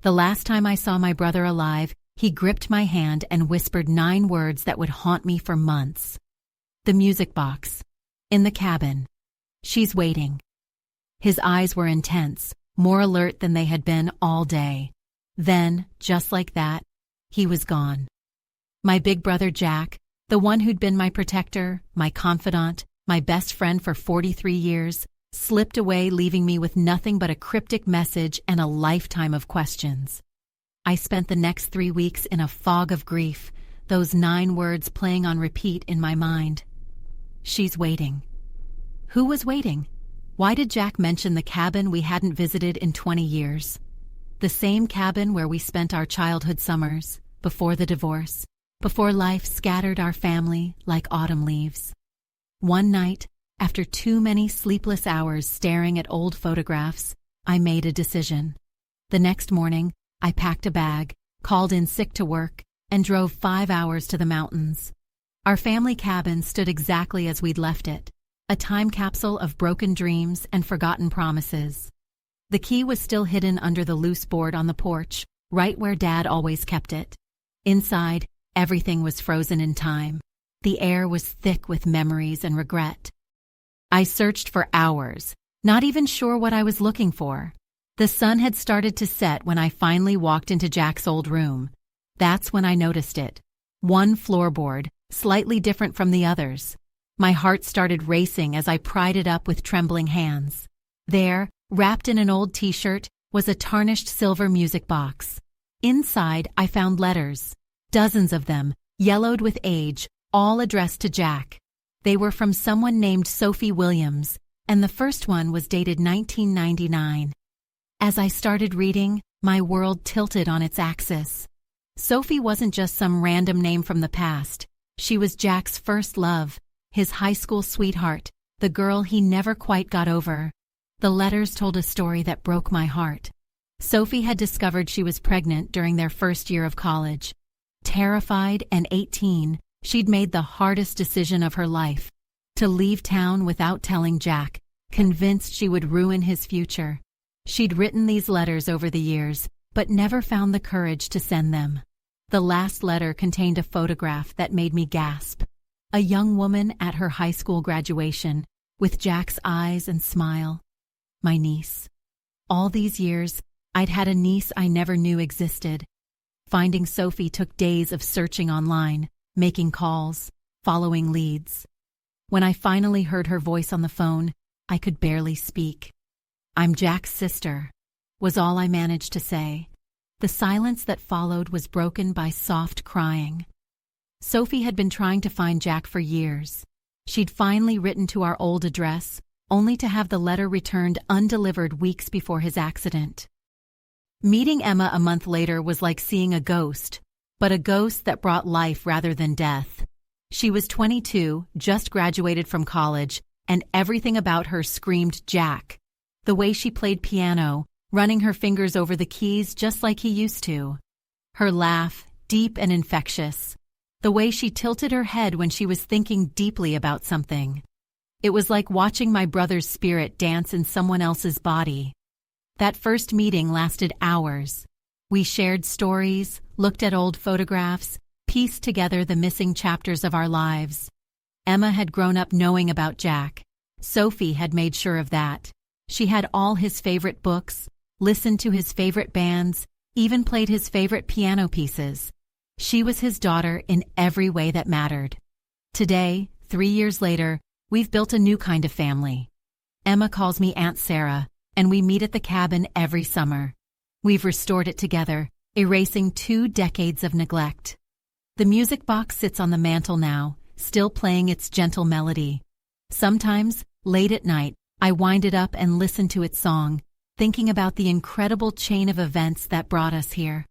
The last time I saw my brother alive, he gripped my hand and whispered 9 words that would haunt me for months. The music box. In the cabin. She's waiting. His eyes were intense, more alert than they had been all day. Then, just like that, he was gone. My big brother Jack, the one who'd been my protector, my confidant, my best friend for 43 years, slipped away, leaving me with nothing but a cryptic message and a lifetime of questions. I spent the next 3 weeks in a fog of grief, those 9 words playing on repeat in my mind. She's waiting. Who was waiting? Why did Jack mention the cabin we hadn't visited in 20 years? The same cabin where we spent our childhood summers, before the divorce, before life scattered our family like autumn leaves. One night, after too many sleepless hours staring at old photographs, I made a decision. The next morning, I packed a bag, called in sick to work, and drove 5 hours to the mountains. Our family cabin stood exactly as we'd left it, a time capsule of broken dreams and forgotten promises. The key was still hidden under the loose board on the porch, right where Dad always kept it. Inside, everything was frozen in time. The air was thick with memories and regret. I searched for hours, not even sure what I was looking for. The sun had started to set when I finally walked into Jack's old room. That's when I noticed it. One floorboard, slightly different from the others. My heart started racing as I pried it up with trembling hands. There, wrapped in an old t-shirt, was a tarnished silver music box. Inside, I found letters. Dozens of them, yellowed with age, all addressed to Jack. They were from someone named Sophie Williams, and the first one was dated 1999. As I started reading, my world tilted on its axis. Sophie wasn't just some random name from the past. She was Jack's first love, his high school sweetheart, the girl he never quite got over. The letters told a story that broke my heart. Sophie had discovered she was pregnant during their first year of college. Terrified and 18, she'd made the hardest decision of her life: to leave town without telling Jack, convinced she would ruin his future. She'd written these letters over the years, but never found the courage to send them. The last letter contained a photograph that made me gasp. A young woman at her high school graduation, with Jack's eyes and smile. My niece. All these years, I'd had a niece I never knew existed. Finding Sophie took days of searching online, making calls, following leads. When I finally heard her voice on the phone, I could barely speak. "I'm Jack's sister," was all I managed to say. The silence that followed was broken by soft crying. Sophie had been trying to find Jack for years. She'd finally written to our old address, only to have the letter returned undelivered weeks before his accident. Meeting Emma a month later was like seeing a ghost, but a ghost that brought life rather than death. She was 22, just graduated from college, and everything about her screamed Jack. The way she played piano, running her fingers over the keys just like he used to. Her laugh, deep and infectious. The way she tilted her head when she was thinking deeply about something. It was like watching my brother's spirit dance in someone else's body. That first meeting lasted hours. We shared stories, looked at old photographs, pieced together the missing chapters of our lives. Emma had grown up knowing about Jack. Sophie had made sure of that. She had all his favorite books, listened to his favorite bands, even played his favorite piano pieces. She was his daughter in every way that mattered. Today, 3 years later, we've built a new kind of family. Emma calls me Aunt Sarah, and we meet at the cabin every summer. We've restored it together, erasing 2 decades of neglect. The music box sits on the mantel now, still playing its gentle melody. Sometimes, late at night, I wind it up and listen to its song, thinking about the incredible chain of events that brought us here.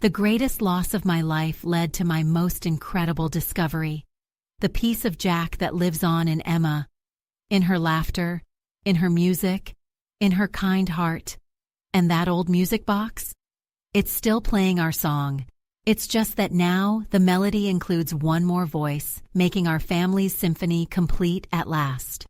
The greatest loss of my life led to my most incredible discovery. The piece of Jack that lives on in Emma. In her laughter, in her music, in her kind heart. And that old music box? It's still playing our song. It's just that now the melody includes one more voice, making our family's symphony complete at last.